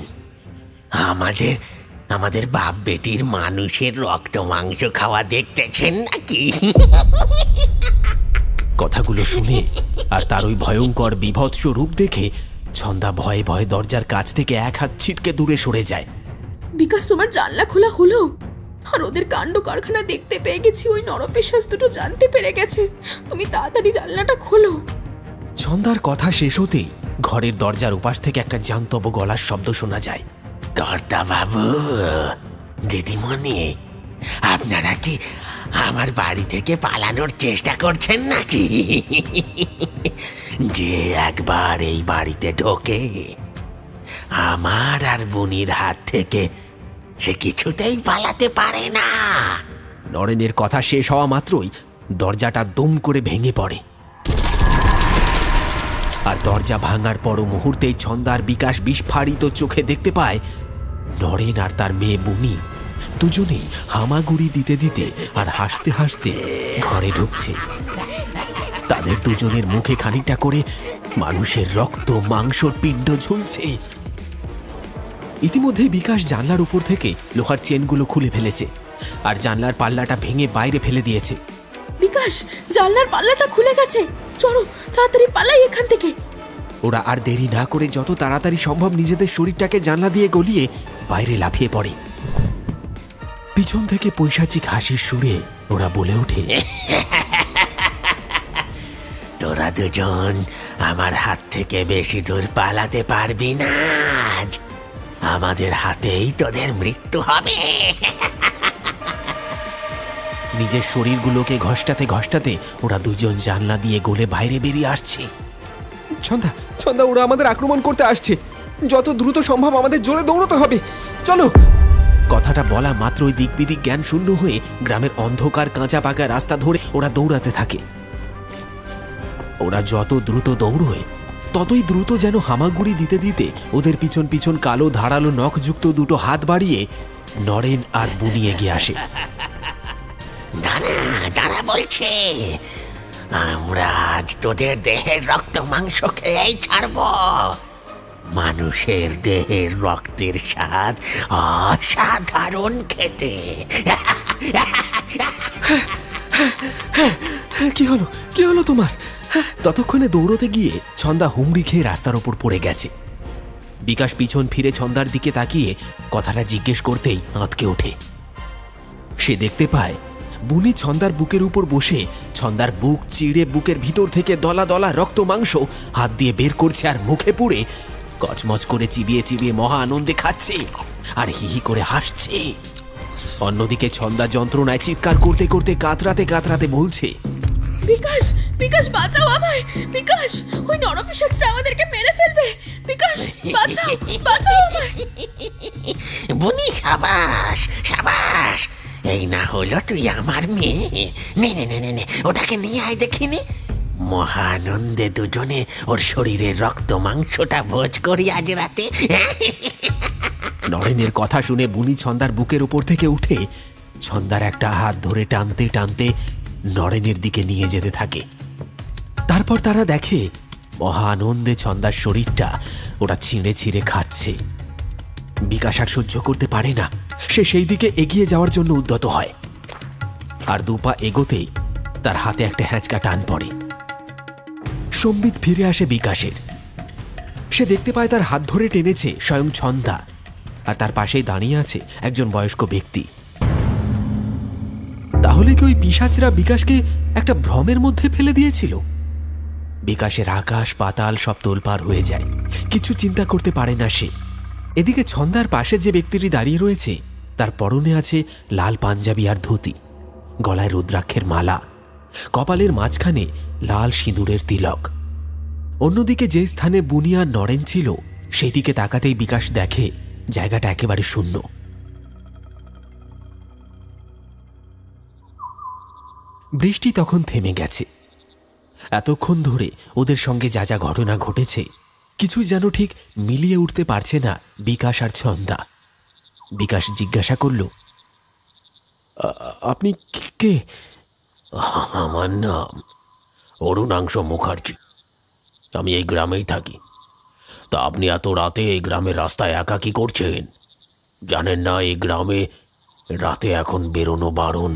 আমাদের বাপ বেটির মানুষের রক্ত মাংস খাওয়া দেখতেছেন নাকি? কথাগুলো শুনে আর তার ওই ভয়ঙ্কর বিভৎস রূপ দেখে ছন্দা ভয়ে ভয়ে দরজার কাছ থেকে এক হাত ছিটকে দূরে সরে যায়। বিকাশ, তোমার জানলা খোলা হলো, আর ওদের কাণ্ড কারখানা দেখতে পেয়ে গেছি। ওই নরপিশাচ দুটো জানতে পেরে গেছে। তুমি তাড়াতাড়ি জানলাটা খোলো। ছন্দার কথা শেষ হতেই ঘরের দরজার উপাস থেকে একটা জান্তব গলার শব্দ শোনা যায়। কর্তা বাবু, দিদিমণি, আপনারা কি আমার বাড়ি থেকে পালানোর চেষ্টা করছেন নাকি? যে একবার এই বাড়িতে ঢোকে আমার আর বুনির হাত থেকে সে কিছুতেই পালাতে পারে না। নরেনের কথা শেষ হওয়া মাত্রই দরজাটা দুম করে ভেঙে পড়ে। আর দরজা ভাঙার পরও মুহূর্তেই ছন্দার বিকাশ বিস্ফারিত চোখে দেখতে পায় নরেন আর তার মেয়ে বুনি দুজনেই হামাগুড়ি দিতে দিতে আর হাসতে হাসতে ঘরে ঢুকছে। তাদের দুজনের মুখে খানিকটা করে মানুষের রক্ত মাংসর পিণ্ড ঝুলছে। ইতিমধ্যে বিকাশ জানলার উপর থেকে লোহার চেনগুলো খুলে ফেলেছে আর জানলার পাল্লাটা ভেঙে বাইরে ফেলে দিয়েছে। বিকাশ, জানলার পাল্লাটা খুলে গেছে, চলো তাড়াতাড়ি পালাই এখান থেকে। ওরা আর দেরি না করে যত তাড়াতাড়ি সম্ভব নিজেদের শরীরটাকে জানলা দিয়ে গলিয়ে বাইরে লাফিয়ে পড়ে। পিছন থেকে পৈশাচিক হাসির সুরে ওরা বলে ওঠে, তোরা দুজন আমার হাত থেকে বেশি দূর পালাতে পারবি না। আমাদের হাতেই তোদের মৃত্যু হবে। নিজের শরীরগুলোকে ঘষ্টাতে ঘষ্টাতে ওরা দুজন জানলা দিয়ে গলে বাইরে বেরিয়ে আসছে। ছন্দা, ছন্দা, ওরা আমাদের আক্রমণ করতে আসছে, যত দ্রুত সম্ভব আমাদের জোরে দৌড়তে হবে, চলো। কথাটা বলা মাত্রই দিক বিদিক জ্ঞান শূন্য হয়ে গ্রামের অন্ধকার কাঁচা পাকা রাস্তা ধরে ওরা দৌড়াতে থাকে। ওরা যত দ্রুত দৌড়য় ততই দ্রুত যেন হামাগুড়ি দিতে দিতে ওদের পিছন পিছন কালো ধারালো নখযুক্ত দুটো হাত বাড়িয়ে নরেন আর বুনি এগিয়ে আসে। দাঁড়া দাঁড়া বলছে, আমরা আজ তোদের দেহের রক্ত মাংস খেয়েই ছাড়ব। মানুষের দেহের রক্তের স্বাদ অসাধারণ খেতে। কি হলো তোমার? ততক্ষণে দৌড়তে গিয়ে ছন্দা হুমড়ি খেয়ে রাস্তার ওপর পড়ে গেছে। বিকাশ পিছন ফিরে ছন্দার দিকে তাকিয়ে কথাটা জিজ্ঞেস করতেই আঁতকে ওঠে। সে দেখতে পায় বুনি ছন্দার বুকের উপর বসে ছন্দার বুক চিড়ে বুকের ভিতর থেকে দলা দলা রক্ত মাংস হাত দিয়ে বের করছে আর মুখে পুড়ে কচমচ করে চিবিয়ে চিবিয়ে মহা আনন্দে খাচ্ছে আর হিহি করে হাসছে। অন্যদিকে ছন্দা যন্ত্রণায় চিৎকার করতে করতে কাতরাতে কাতরাতে বলছে, বিকাশ, বিকাশ বাঁচাও আমায়, বিকাশ, ওই নরপিশাচটা আমাদেরকে মেরে ফেলবে, বিকাশ বাঁচাও, বাঁচাও আমায়। বুনি সাবাস সাবাস, এই না হলো তুই আমার মেয়ে। নে নে নে নে, ওটাকে নিয়ে আয় দেখিনি। মহা আনন্দে দুজনে ওর শরীরের রক্ত মাংসটা ভোজ করি আজ রাতে। নরেনের কথা শুনে বুনি ছন্দার বুকের উপর থেকে উঠে ছন্দার একটা হাত ধরে টানতে টানতে নরেনের দিকে নিয়ে যেতে থাকে। তারপর তারা দেখে মহা আনন্দে ছন্দার শরীরটা ওরা ছিঁড়ে ছিঁড়ে খাচ্ছে। বিকাশ আর সহ্য করতে পারে না, সে সেই দিকে এগিয়ে যাওয়ার জন্য উদ্যত হয়। আর দুপা এগোতেই তার হাতে একটা হ্যাঁচকা টান পড়ে। সম্বিত ফিরে আসে বিকাশের। সে দেখতে পায় তার হাত ধরে টেনেছে স্বয়ং ছন্দা, আর তার পাশেই দাঁড়িয়ে আছে একজন বয়স্ক ব্যক্তি। তাহলে কি ওই পিশাচরা বিকাশকে একটা ভ্রমের মধ্যে ফেলে দিয়েছিল? বিকাশের আকাশ পাতাল সব তোলপাড় হয়ে যায়, কিছু চিন্তা করতে পারে না সে। এদিকে ছন্দার পাশে যে ব্যক্তিটি দাঁড়িয়ে রয়েছে তার পরনে আছে লাল পাঞ্জাবি আর ধুতি, গলায় রুদ্রাক্ষের মালা, কপালের মাঝখানে লাল সিঁদুরের তিলক। অন্যদিকে যে স্থানে বুনি আর নরেন ছিল সেই দিকে তাকাতেই বিকাশ দেখে জায়গাটা একেবারে শূন্য। বৃষ্টি তখন থেমে গেছে। এতক্ষণ ধরে ওদের সঙ্গে যা যা ঘটনা ঘটেছে কিছুই যেন ঠিক মিলিয়ে উঠতে পারছে না বিকাশ আর ছন্দা। বিকাশ জিজ্ঞাসা করল, আপনি কে? আমার নাম অরুণাংশ মুখার্জি, আমি এই গ্রামেই থাকি। তা আপনি এত রাতে এই গ্রামের রাস্তায় একা কি করছেন? জানেন না এই গ্রামে রাতে এখন বেরোনো বারণ?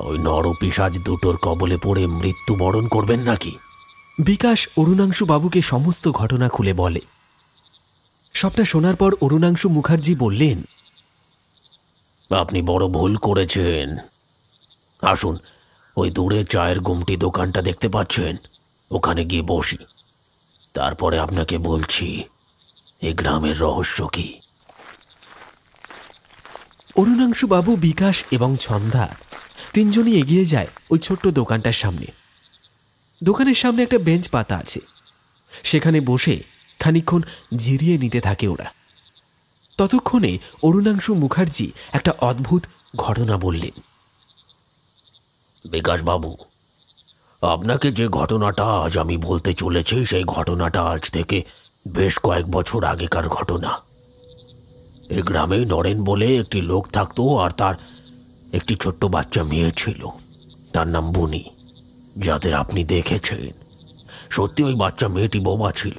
ওই নরপিশাচ দুটোর কবলে পড়ে মৃত্যুবরণ করবেন নাকি? বিকাশ অরুণাংশু বাবুকে সমস্ত ঘটনা খুলে বলে। সবটা শোনার পর অরুণাংশু মুখার্জি বললেন, আপনি বড় ভুল করেছেন। আসুন, ওই দূরে চায়ের গুমটি দোকানটা দেখতে পাচ্ছেন, ওখানে গিয়ে বসি। তারপরে আপনাকে বলছি এই গ্রামের রহস্য কি। অরুণাংশু বাবু, বিকাশ এবং ছন্দা তিনজনই এগিয়ে যায় ওই ছোট্ট দোকানটার সামনে। দোকানের সামনে একটা বেঞ্চ পাতা আছে, সেখানে বসে খানিকক্ষণ জিরিয়ে নিতে থাকে ওরা। ততক্ষণে অরুণাংশু মুখার্জি একটা অদ্ভুত ঘটনা বললেন। বিকাশ বাবু, আপনাকে যে ঘটনাটা আজ আমি বলতে চলেছি সেই ঘটনাটা আজ থেকে বেশ কয়েক বছর আগেকার ঘটনা। এই গ্রামেই নরেন বলে একটি লোক থাকতো, আর তার একটি ছোট্ট বাচ্চা মেয়ে ছিল, তার নাম বুনি, যাদের আপনি দেখেছেন। সত্যি ওই বাচ্চা মেয়েটি বোবা ছিল।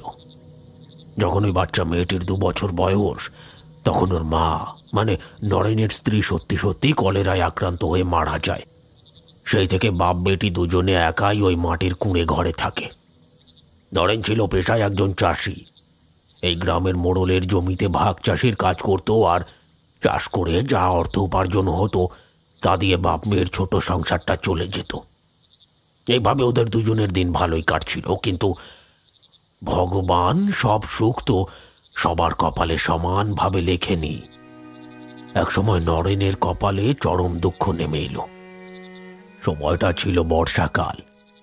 যখন ওই বাচ্চা মেয়েটির 2 বছর বয়স, তখন ওর মা মানে নরেনের স্ত্রী সত্যি সত্যি কলেরায় আক্রান্ত হয়ে মারা যায়। সেই থেকে বাপ বেটি দুজনে একাই ওই মাটির কুঁড়ে ঘরে থাকে। নরেন ছিল পেশায় একজন চাষি। এই গ্রামের মোড়লের জমিতে ভাগ চাষির কাজ করত, আর চাষ করে যা অর্থ উপার্জন হতো তা দিয়ে বাপ মেয়ের ছোট সংসারটা চলে যেত। এইভাবে ওদের দুজনের দিন ভালোই কাটছিল। কিন্তু ভগবান সব সুখ তো সবার কপালে সমানভাবে লেখেনি। একসময় নরেনের কপালে চরম দুঃখ নেমে এলো। সময়টা ছিল বর্ষাকাল।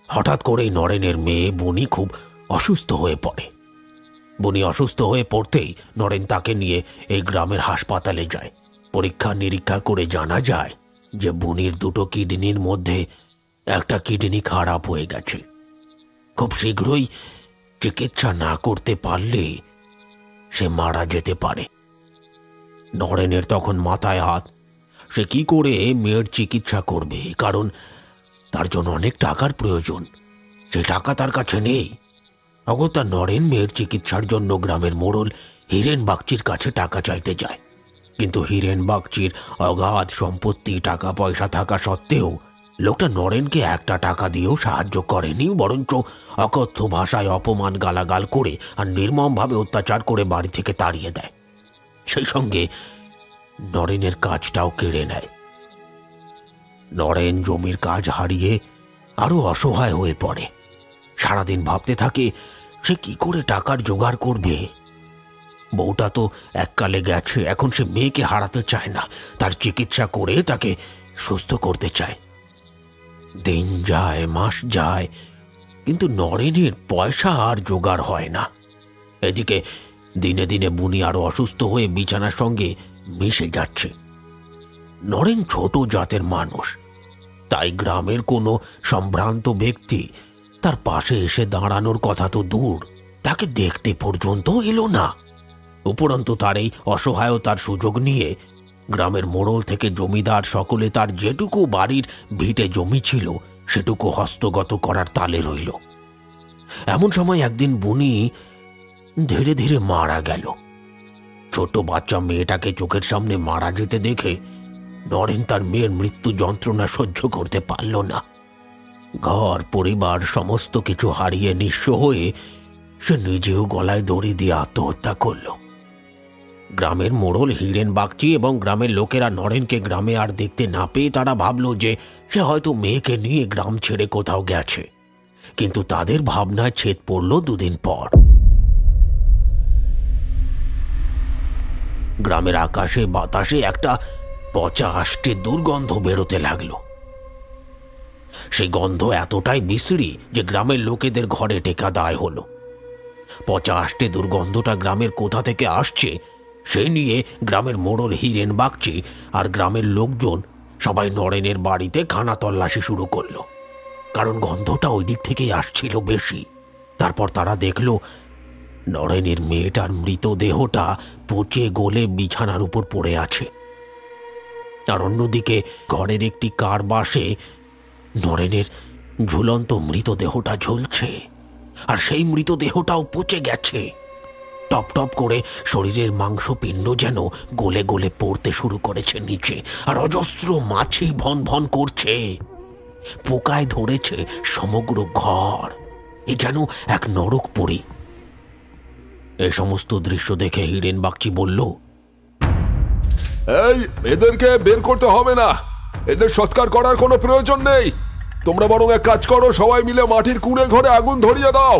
হঠাৎ করেই নরেনের মেয়ে বুনি খুব অসুস্থ হয়ে পড়ে। বুনি অসুস্থ হয়ে পড়তেই নরেন তাকে নিয়ে এই গ্রামের হাসপাতালে যায়। পরীক্ষা নিরীক্ষা করে জানা যায় যে বুনির 2টো কিডনির মধ্যে একটা কিডনি খারাপ হয়ে গেছে। খুব শীঘ্রই চিকিৎসা না করতে পারলে সে মারা যেতে পারে। নরেনের তখন মাথায় হাত, সে কি করে মেয়ের চিকিৎসা করবে, কারণ তার জন্য অনেক টাকার প্রয়োজন। সে টাকা তার কাছে নেই। অগত্যা নরেন মেয়ের চিকিৎসার জন্য গ্রামের মোড়ল হীরেন বাগচির কাছে টাকা চাইতে যায়। কিন্তু হীরেন বাগচির অগাধ সম্পত্তি, টাকা পয়সা থাকা সত্ত্বেও লোকটা নরেনকে একটা টাকা দিয়েও সাহায্য করেনি, বরঞ্চ অকথ্য ভাষায় অপমান গালাগাল করে আর নির্মমভাবে অত্যাচার করে বাড়ি থেকে তাড়িয়ে দেয়। সেই সঙ্গে নরেনের কাজটাও কেড়ে নেয়। নরেন জমির কাজ হারিয়ে আরো অসহায় হয়ে পড়ে। সারাদিন ভাবতে থাকে সে কি করে টাকার জোগাড় করবে। বউটা তো এককালে গেছে, এখন সে মেয়েকে হারাতে চায় না, তার চিকিৎসা করে তাকে সুস্থ করতে চায়। দিন যায়, মাস যায়, কিন্তু নরেনের পয়সা আর জোগাড় হয় না। এদিকে দিনে দিনে বুনি আরো অসুস্থ হয়ে বিছানার সঙ্গে মিশে যাচ্ছে। নরেন ছোট জাতের মানুষ, তাই গ্রামের কোনো সম্ভ্রান্ত ব্যক্তি তার পাশে এসে দাঁড়ানোর কথা তো দূর, তাকে দেখতে পর্যন্ত এলো না। উপরন্তু তার এই অসহায়তার সুযোগ নিয়ে গ্রামের মোড়ল থেকে জমিদার সকলে তার যেটুকু বাড়ির ভিটে জমি ছিল সেটুকু হস্তগত করার তালে রইল। এমন সময় একদিন বুনি ধীরে ধীরে মারা গেল। ছোট বাচ্চা মেয়েটাকে চোখের সামনে মারা যেতে দেখে নরেন তার মেয়ের মৃত্যু যন্ত্রণা সহ্য করতে পারল না। ঘর পরিবার সমস্ত কিছু হারিয়ে নিঃস্ব হয়ে সে নিজেও গলায় দড়ি দিয়ে আত্মহত্যা করল। গ্রামের মোড়ল হীরেন বাগচি এবং গ্রামের লোকেরা নরেনকে গ্রামে আর দেখতে না পেয়ে তারা ভাবল যে সে হয়তো মেয়েকে নিয়ে গ্রাম ছেড়ে কোথাও গেছে। কিন্তু তাদের ভাবনায় ছেদ পড়ল দুদিন পর। গ্রামের আকাশে বাতাসে একটা পচা আষ্টে দুর্গন্ধ বেরোতে লাগলো। সেই গন্ধ এতটাই বিশ্রী যে গ্রামের লোকেদের ঘরে টেকা দায় হলো। পচা আষ্টে দুর্গন্ধটা গ্রামের কোথা থেকে আসছে সে নিয়ে গ্রামের মোড়ল হীরেন বাগচি আর গ্রামের লোকজন সবাই নরেনের বাড়িতে খানা তল্লাশি শুরু করলো, কারণ গন্ধটা ওই দিক থেকেই আসছিল বেশি। তারপর তারা দেখল নরেনের মেয়েটার মৃতদেহটা পচে গলে বিছানার উপর পড়ে আছে, আর অন্যদিকে ঘরের একটি কারবাসে নরেনের ঝুলন্ত মৃতদেহটা ঝুলছে, আর সেই মৃতদেহটাও পচে গেছে। টপ টপ করে শরীরের মাংসপিণ্ড যেন গলে গলে পড়তে শুরু করেছে নিচে, আর অজস্র মাছি ভন ভন করছে। পোকায় ধরেছে সমগ্র ঘর, এ যেন এক নরকপুরী। এই সমস্ত দৃশ্য দেখে হীরেন বাগচি বলল, এই এদেরকে বের করতে হবে না, এদের সৎকার করার কোনো প্রয়োজন নেই। তোমরা বরং এক কাজ করো, সবাই মিলে মাটির কুঁড়ে ঘরে আগুন ধরিয়ে দাও।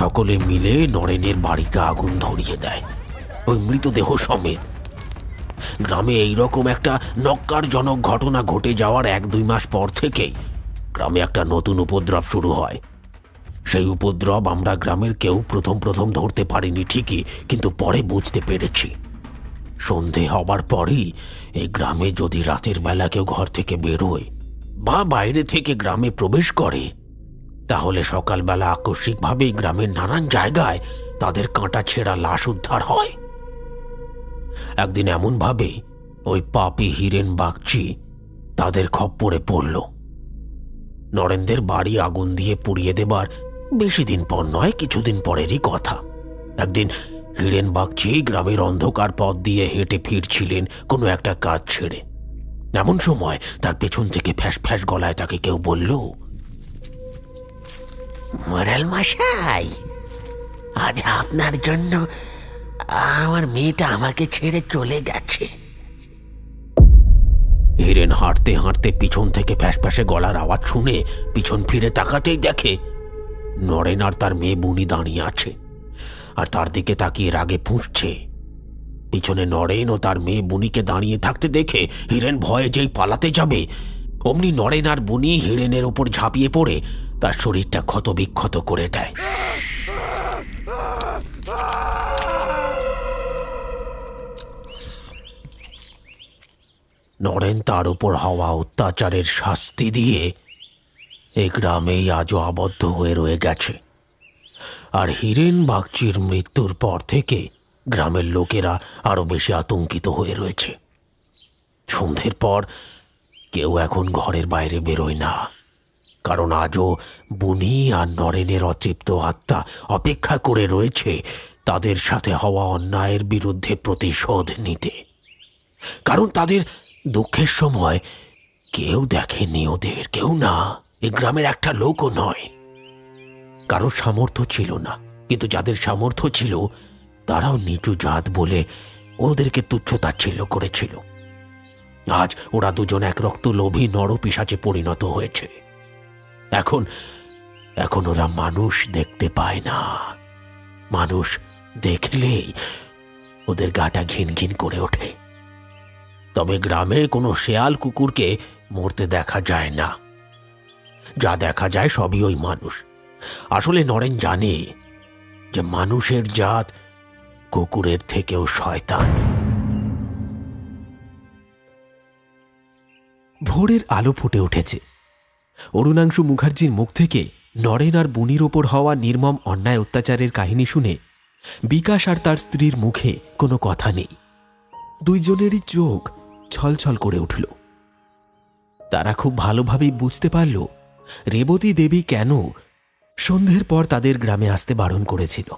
সকলে মিলে নরেনের বাড়িতে আগুন ধরিয়ে দেয়, ওই মৃতদেহ সমেত। গ্রামে এইরকম একটা নক্কারজনক ঘটনা ঘটে যাওয়ার 1-2 মাস পর থেকেই গ্রামে একটা নতুন উপদ্রব শুরু হয়। সেই উপদ্রব আমরা গ্রামের কেউ প্রথম প্রথম ধরতে পারিনি ঠিকই, কিন্তু পরে বুঝতে পেরেছি। সন্ধে হবার পরই এই গ্রামে যদি রাতের বেলা কেউ ঘর থেকে বেরোয় বা বাইরে থেকে গ্রামে প্রবেশ করে, তাহলে সকালবেলা আকস্মিকভাবে গ্রামের নানান জায়গায় তাদের কাঁটা ছেঁড়া লাশ উদ্ধার হয়। একদিন এমনভাবে ওই পাপী হীরেন বাগচি তাদের খপ্পরে পড়ল। নরেনদের বাড়ি আগুন দিয়ে পুড়িয়ে দেবার বেশি দিন পর নয়, কিছুদিন পরেরই কথা। একদিন হীরেন বাগচি গ্রামের অন্ধকার পথ দিয়ে হেঁটে ফিরছিলেন কোনো একটা কাজ ছেড়ে। এমন সময় তার পেছন থেকে ফ্যাস ফ্যাস গলায় তাকে কেউ বলল, মোড়ল মশাই, আজ আপনার জন্য আমার মেয়েটা আমাকে ছেড়ে চলে গেছে। হীরেন হাঁটতে হাঁটতে পিছন থেকে ফ্যাস ফ্যাসে গলার আওয়াজ শুনে পিছন ফিরে তাকাতেই দেখে নরেন আর তার মেয়ে বুনি দাঁড়িয়ে আছে, আর তার দিকে তাকিয়ে রাগে ফুঁসছে। পিছনে নরেন ও তার মেয়ে বুনিকে দাঁড়িয়ে থাকতে দেখে হীরেন ভয়ে যেই পালাতে যাবে, অমনি নরেন আর বুনি হীরেনের ওপর ঝাঁপিয়ে পড়ে তার শরীরটা ক্ষতবিক্ষত করে দেয়। নরেন তার উপর হওয়া অত্যাচারের শাস্তি দিয়ে এই গ্রামেই আজও আবদ্ধ হয়ে রয়ে গেছে। আর হীরেন বাগচির মৃত্যুর পর থেকে গ্রামের লোকেরা আরো বেশি আতঙ্কিত হয়ে রয়েছে। সন্ধ্যের পর কেউ এখন ঘরের বাইরে বেরোয় না, কারণ আজও বুনি আর নরেনের অতৃপ্ত আত্মা অপেক্ষা করে রয়েছে তাদের সাথে হওয়া অন্যায়ের বিরুদ্ধে প্রতিশোধ নিতে। কারণ তাদের দুঃখের সময় কেউ দেখেনি ওদের, কেউ না, এ গ্রামের একটা লোকও নয়। কারো সামর্থ্য ছিল না, কিন্তু যাদের সামর্থ্য ছিল তারাও নিচু জাত বলে ওদেরকে তুচ্ছ-তাচ্ছিল্য করেছিল। আজ ওরা দুজন এক রক্ত লোভী নরপিশাচে পরিণত হয়েছে। এখন ওরা মানুষ দেখতে পায় না। মানুষ দেখলেই ওদের গাটা ঘিন ঘিন করে ওঠে। তবে গ্রামে কোনো শেয়াল কুকুরকে মরতে দেখা যায় না। যা দেখা যায় সবই ওই মানুষ। আসলে নরেন জানে যে মানুষের জাত কুকুরের থেকেও শয়তান। ভোরের আলো ফুটে উঠেছে। অরুণাংশু মুখার্জির মুখ থেকে নরেন আর বুনির ওপর হওয়া নির্মম অন্যায় অত্যাচারের কাহিনী শুনে বিকাশ আর তার স্ত্রীর মুখে কোনো কথা নেই। দুইজনেরই চোখ ছলছল করে উঠল। তারা খুব ভালোভাবেই বুঝতে পারল রেবতী দেবী কেন সন্ধ্যের পর তাদের গ্রামে আসতে বারণ করেছিল।